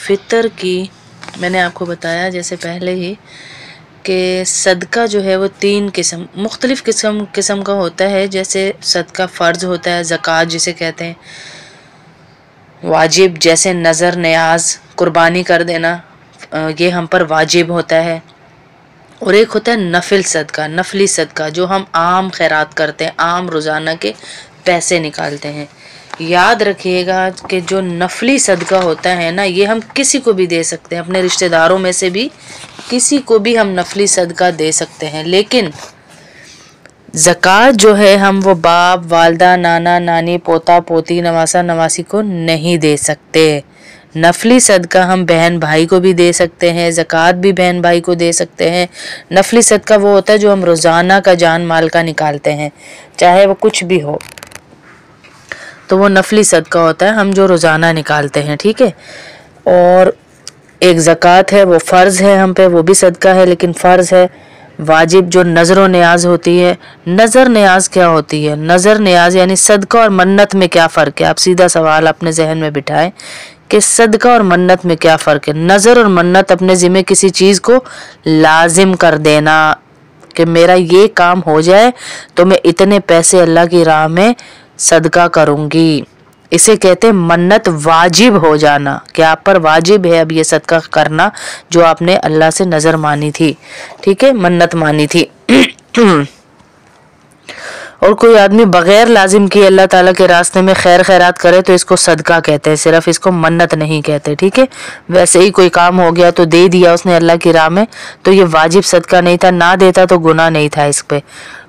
فطر کی میں نے آپ کو بتایا جیسے پہلے ہی کہ صدقہ جو ہے وہ 3 مختلف قسم کا ہوتا ہے. جیسے صدقہ فرض ہوتا ہے، زکوٰۃ جسے کہتے ہیں، واجب جیسے نظر نیاز قربانی کر دینا یہ ہم پر واجب ہوتا ہے. اور ایک ہوتا ہے نفل صدقہ، نفلی صدقہ جو ہم عام خیرات کرتے ہیں، عام روزانہ کے پیسے نکالتے ہیں. یاد رکھیے گا کہ جو نفلی صدقہ ہوتا ہے نا یہ ہم کسی کو بھی دے سکتے ہیں، اپنے رشتہ داروں میں سے بھی کسی کو بھی ہم نفلی صدقہ دے سکتے ہیں. لیکن زکوٰۃ جو ہے ہم وہ باپ، والدہ، نانا، نانی، پوتا، پوتی، نواسا، نواسی کو نہیں دے سکتے. نفلی صدقہ ہم بہن بھائی کو بھی دے سکتے ہیں، زکوٰۃ بھی بہن بھائی کو دے سکتے ہیں. نفلی صدقہ وہ ہوتا ہے جو ہم روزانہ کا جان مال کا نکالتے ہیں، چاہے وہ کچھ بھی ہو، تو وہ نفلی صدقہ ہوتا ہے ہم جو روزانہ نکالتے ہیں. ٹھیک ہے. اور ایک زکوٰۃ ہے وہ فرض ہے ہم پہ، وہ بھی صدقہ ہے لیکن فرض ہے. واجب جو نظر و نیاز ہوتی ہے. نظر نیاز کیا ہوتی ہے؟ نظر نیاز یعنی صدقہ اور منت میں کیا فرق ہے؟ آپ سیدھا سوال اپنے ذہن میں بٹھائیں کہ صدقہ اور منت میں کیا فرق ہے. نظر اور منت اپنے ذمہ کسی چیز کو لازم کر دینا کہ میرا یہ کام ہو جائے تو میں اتنے پیسے اللہ کی راہ میں صدقہ کروں گی. اسے کہتے ہیں منت واجب ہو جانا کہ آپ پر واجب ہے اب یہ صدقہ کرنا جو آپ نے اللہ سے نظر مانی تھی. ٹھیک ہے، منت مانی تھی. اور کوئی آدمی بغیر لازم کیے اللہ تعالیٰ کے راستے میں خیر خیرات کرے تو اس کو صدقہ کہتے ہیں، صرف اس کو منت نہیں کہتے. ٹھیک ہے. ویسے ہی کوئی کام ہو گیا تو دے دیا اس نے اللہ کی راہ میں تو یہ واجب صدقہ نہیں تھا، نہ دیتا تو گناہ نہیں تھا اس پہ،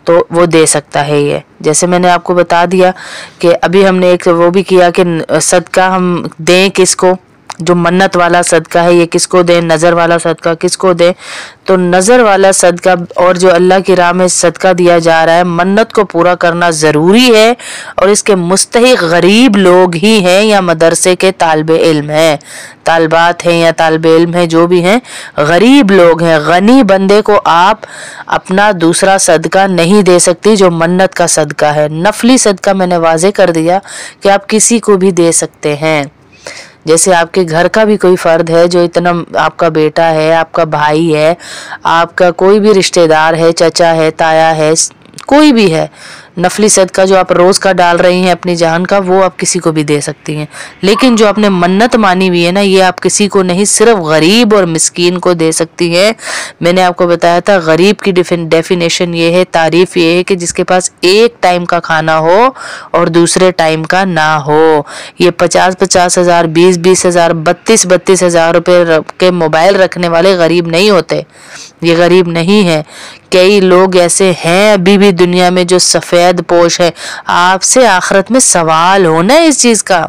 تو وہ دے سکتا ہے. یہ جیسے میں نے آپ کو بتا دیا کہ ابھی ہم نے ایک وہ بھی کیا کہ صدقہ ہم دیں کس کو، جو منت والا صدقہ ہے یہ کس کو دیں، نظر والا صدقہ کس کو دیں. تو نظر والا صدقہ اور جو اللہ کی راہ میں صدقہ دیا جا رہا ہے منت کو پورا کرنا ضروری ہے، اور اس کے مستحق غریب لوگ ہی ہیں یا مدرسے کے طالب علم ہیں، طالبات ہیں یا طالب علم ہیں، جو بھی ہیں غریب لوگ ہیں. غنی بندے کو آپ اپنا دوسرا صدقہ نہیں دے سکتی جو منت کا صدقہ ہے. نفلی صدقہ میں نے واضح کر دیا کہ آپ کسی کو بھی دے سکتے ہیں. جیسے آپ کے گھر کا بھی کوئی فرد ہے جو اتنا، آپ کا بیٹا ہے، آپ کا بھائی ہے، آپ کا کوئی بھی رشتہ دار ہے، چچا ہے، تایا ہے، کوئی بھی ہے، نفلی صدقہ جو آپ روز کا ڈال رہی ہیں اپنی جان کا وہ آپ کسی کو بھی دے سکتی ہیں. لیکن جو آپ نے منت مانی ہوئی ہے نا یہ آپ کسی کو نہیں، صرف غریب اور مسکین کو دے سکتی ہیں. میں نے آپ کو بتایا تھا غریب کی ڈیفینیشن یہ ہے، تعریف یہ ہے کہ جس کے پاس ایک ٹائم کا کھانا ہو اور دوسرے ٹائم کا نہ ہو. یہ 50,000 ہزار، 20,000 ہزار، 32,000 ہزار روپے کے موبائل رکھنے والے غریب نہیں ہوتے، یہ غریب نہیں ہے. کئی لوگ ایسے ہیں ابھی بھی دنیا میں جو سفید پوش ہے. آپ سے آخرت میں سوال ہونا ہے اس چیز کا،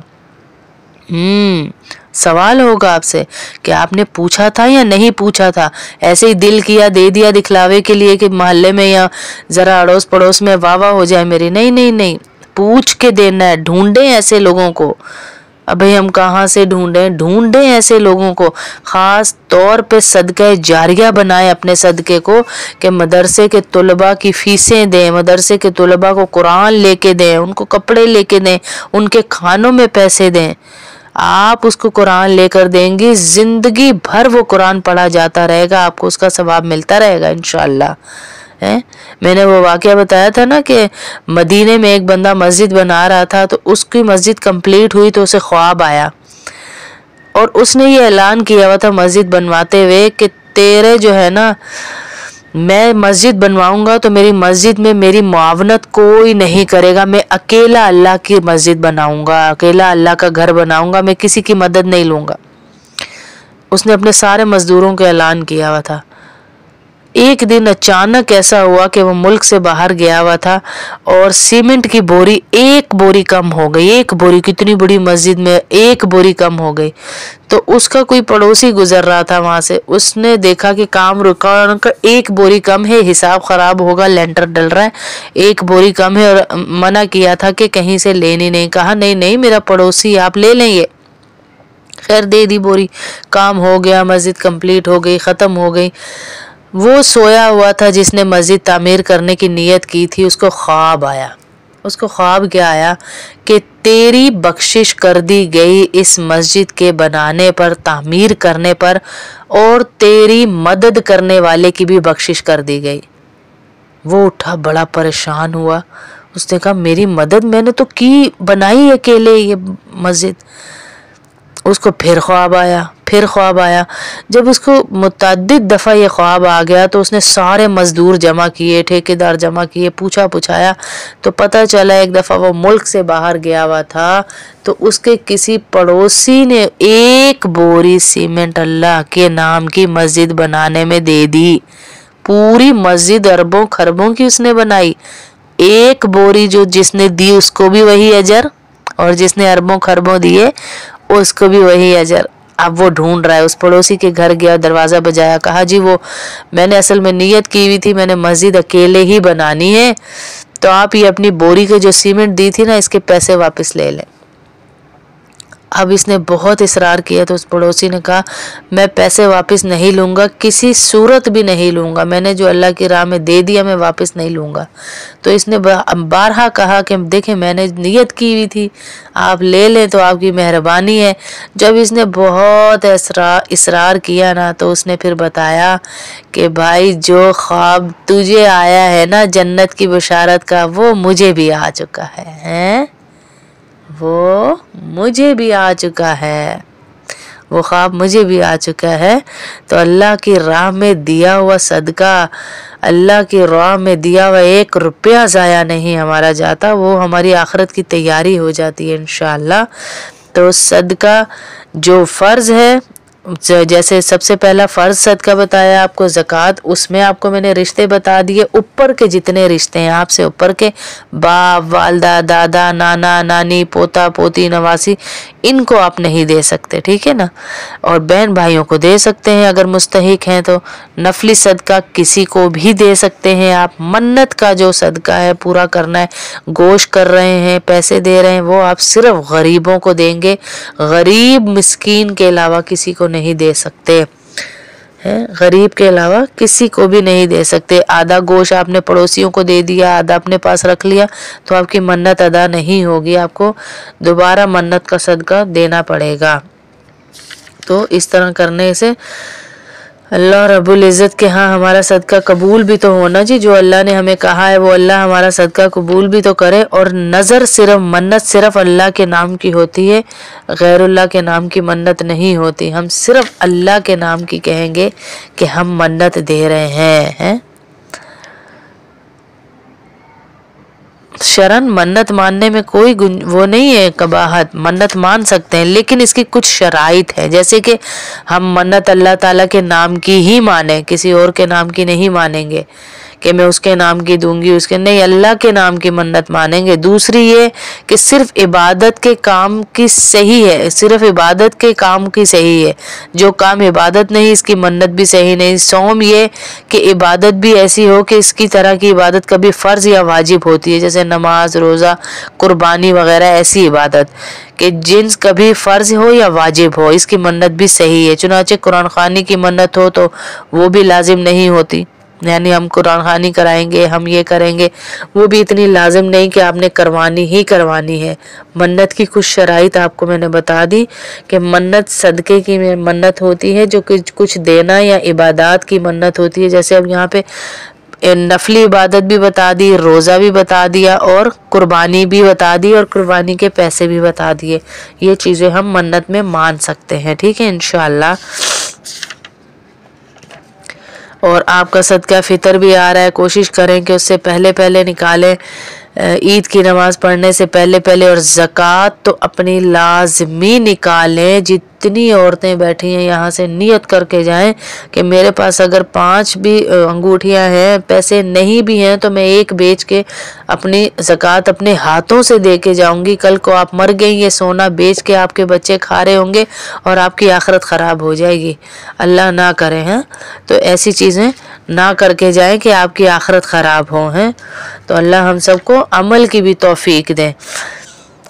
سوال ہوگا آپ سے کہ آپ نے پوچھا تھا یا نہیں پوچھا تھا. ایسے ہی دل کیا دے دیا دکھلاوے کے لیے کہ محلے میں یا ذرا اڑوس پڑوس میں واہ واہ ہو جائے میری، نہیں نہیں نہیں، پوچھ کے دینا ہے. ڈھونڈیں ایسے لوگوں کو. ابھی ہم کہاں سے ڈھونڈیں ایسے لوگوں کو. خاص طور پہ صدقہ جاریہ بنائیں اپنے صدقے کو کہ مدرسے کے طلباء کی فیسیں دیں، مدرسے کے طلباء کو قرآن لے کے دیں، ان کو کپڑے لے کے دیں، ان کے کھانوں میں پیسے دیں. آپ اس کو قرآن لے کر دیں گی زندگی بھر وہ قرآن پڑھا جاتا رہے گا، آپ کو اس کا ثواب ملتا رہے گا انشاءاللہ. میں نے وہ واقعہ بتایا تھا نا کہ مدینے میں ایک بندہ مسجد بنا رہا تھا تو اس کی مسجد کمپلیٹ ہوئی تو اسے خواب آیا اور اس نے یہ اعلان کیا ہوا تھا مسجد بنواتے ہوئے کہ تیرے جو ہے نا میں مسجد بنواؤں گا تو میری مسجد میں میری معاونت کوئی نہیں کرے گا، میں اکیلا اللہ کی مسجد بناؤں گا، اکیلا اللہ کا گھر بناؤں گا، میں کسی کی مدد نہیں لوں گا. اس نے اپنے سارے مزدوروں کا اعلان کیا ہوا تھا. ایک دن اچانک ایسا ہوا کہ وہ ملک سے باہر گیا ہوا تھا اور سیمنٹ کی بوری ایک بوری کم ہو گئی. ایک بوری، کتنی بڑی مسجد میں ایک بوری کم ہو گئی. تو اس کا کوئی پڑوسی گزر رہا تھا وہاں سے، اس نے دیکھا کہ کام رکا اور ایک بوری کم ہے، حساب خراب ہوگا، لینٹر ڈل رہا ہے، ایک بوری کم ہے، اور منع کیا تھا کہ کہیں سے لینی نہیں. کہا نہیں نہیں میرا پڑوسی آپ لے لیں. یہ خیر دے دی بوری، کام ہو گیا، مسجد کمپلیٹ ہو گئی، ختم ہو گئی. وہ سویا ہوا تھا جس نے مسجد تعمیر کرنے کی نیت کی تھی، اس کو خواب آیا. اس کو خواب کیا آیا کہ تیری بخشش کر دی گئی اس مسجد کے بنانے پر، تعمیر کرنے پر، اور تیری مدد کرنے والے کی بھی بخشش کر دی گئی۔ وہ اٹھا، بڑا پریشان ہوا، اس نے کہا میری مدد میں نے تو کی، بنائی اکیلے یہ مسجد۔ اس کو پھر خواب آیا۔ جب اس کو متعدد دفعہ یہ خواب آ گیا تو اس نے سارے مزدور جمع کیے، ٹھیکیدار جمع کیے، پوچھایا تو پتہ چلا ایک دفعہ وہ ملک سے باہر گیا ہوا تھا تو اس کے کسی پڑوسی نے 1 بوری سیمنٹ اللہ کے نام کی مسجد بنانے میں دے دی۔ پوری مسجد اربوں خربوں کی اس نے بنائی، 1 بوری جو جس نے دی اس کو بھی وہی اجر، اور جس نے اربوں خربوں دیے اس کو بھی وہی اجر۔ اب وہ ڈھونڈ رہا ہے، اس پڑوسی کے گھر گیا، دروازہ بجایا، کہا جی وہ میں نے اصل میں نیت کی ہوئی تھی، میں نے مسجد اکیلے ہی بنانی ہے، تو آپ یہ اپنی بوری کے جو سیمنٹ دی تھی نا اس کے پیسے واپس لے لیں۔ اب اس نے بہت اصرار کیا تو اس پڑوسی نے کہا میں پیسے واپس نہیں لوں گا، کسی صورت بھی نہیں لوں گا، میں نے جو اللہ کی راہ میں دے دیا میں واپس نہیں لوں گا۔ تو اس نے بارہا کہا کہ دیکھیں میں نے نیت کی ہوئی تھی، آپ لے لیں تو آپ کی مہربانی ہے۔ جب اس نے بہت اصرار کیا نا تو اس نے پھر بتایا کہ بھائی جو خواب تجھے آیا ہے نا جنت کی بشارت کا وہ مجھے بھی آ چکا ہے، وہ مجھے بھی آ چکا ہے، وہ خواب مجھے بھی آ چکا ہے۔ تو اللہ کی راہ میں دیا ہوا صدقہ، اللہ کی راہ میں دیا ہوا 1 روپیہ ضائع نہیں ہمارا جاتا، وہ ہماری آخرت کی تیاری ہو جاتی ہے انشاءاللہ۔ تو صدقہ جو فرض ہے، جیسے سب سے پہلا فرض صدقہ بتایا آپ کو زکوٰۃ، اس میں آپ کو میں نے رشتے بتا دیے، اوپر کے جتنے رشتے ہیں آپ سے اوپر کے، باپ، والدہ، دادا، نانا، نانی، پوتا، پوتی، نواسی، ان کو آپ نہیں دے سکتے، ٹھیک ہے نا، اور بہن بھائیوں کو دے سکتے ہیں اگر مستحق ہیں تو۔ نفلی صدقہ کسی کو بھی دے سکتے ہیں آپ۔ منت کا جو صدقہ ہے پورا کرنا ہے، گوشت کر رہے ہیں، پیسے دے رہے ہیں، وہ آپ صرف غریبوں کو دیں گے، غریب مسکین کے علاوہ کسی کو نہیں دے سکتے، غریب کے علاوہ کسی کو بھی نہیں دے سکتے۔ آدھا گوشت آپ نے پڑوسیوں کو دے دیا، آدھا اپنے پاس رکھ لیا تو آپ کی منت ادا نہیں ہوگی، آپ کو دوبارہ منت کا صدقہ دینا پڑے گا۔ تو اس طرح کرنے سے اللہ رب العزت کے ہاں ہمارا صدقہ قبول بھی تو ہونا جی، جو اللہ نے ہمیں کہا ہے وہ اللہ ہمارا صدقہ قبول بھی تو کرے۔ اور نظر صرف منت صرف اللہ کے نام کی ہوتی ہے، غیر اللہ کے نام کی منت نہیں ہوتی، ہم صرف اللہ کے نام کی کہیں گے کہ ہم منت دے رہے ہیں۔ شرن منت ماننے میں کوئی وہ نہیں ہے قباحت، منت مان سکتے ہیں، لیکن اس کی کچھ شرائط ہے، جیسے کہ ہم منت اللہ تعالیٰ کے نام کی ہی مانیں، کسی اور کے نام کی نہیں مانیں گے کہ میں اس کے نام کی دوں گی، اس کے نہیں، اللہ کے نام کی منت مانیں گے۔ دوسری یہ کہ صرف عبادت کے کام کی صحیح ہے، صرف عبادت کے کام کی صحیح ہے، جو کام عبادت نہیں اس کی منت بھی صحیح نہیں۔ سوم یہ کہ عبادت بھی ایسی ہو کہ اس کی طرح کی عبادت کبھی فرض یا واجب ہوتی ہے، جیسے نماز، روزہ، قربانی وغیرہ، ایسی عبادت کہ جنس کبھی فرض ہو یا واجب ہو، اس کی منت بھی صحیح ہے۔ چنانچہ قرآن خوانی کی منت ہو تو وہ بھی لازم نہیں ہوتی، یعنی ہم قرآن خوانی کرائیں گے، ہم یہ کریں گے، وہ بھی اتنی لازم نہیں کہ آپ نے کروانی ہی کروانی ہے۔ منت کی کچھ شرائط آپ کو میں نے بتا دی کہ منت صدقے کی منت ہوتی ہے، جو کچھ دینا یا عبادات کی منت ہوتی ہے، جیسے اب یہاں پہ نفلی عبادت بھی بتا دی، روزہ بھی بتا دیا، اور قربانی بھی بتا دی، اور قربانی کے پیسے بھی بتا دیے، یہ چیزیں ہم منت میں مان سکتے ہیں، ٹھیک ہے انشاءاللہ۔ اور آپ کا صدقہ فطر بھی آ رہا ہے، کوشش کریں کہ اس سے پہلے نکالیں، عید کی نماز پڑھنے سے پہلے، اور زکوٰۃ تو اپنی لازمی نکالیں۔ جتنی عورتیں بیٹھی ہیں یہاں سے نیت کر کے جائیں کہ میرے پاس اگر 5 بھی انگوٹھیاں ہیں، پیسے نہیں بھی ہیں، تو میں ایک بیچ کے اپنی زکوٰۃ اپنے ہاتھوں سے دے کے جاؤں گی۔ کل کو آپ مر گئی، یہ سونا بیچ کے آپ کے بچے کھا رہے ہوں گے اور آپ کی آخرت خراب ہو جائے گی، اللہ نہ کرے ہیں۔ تو ایسی چیزیں نہ کر کے جائیں کہ آپ کی آخرت خراب ہو، ہیں تو اللہ ہم سب کو عمل کی بھی توفیق دے۔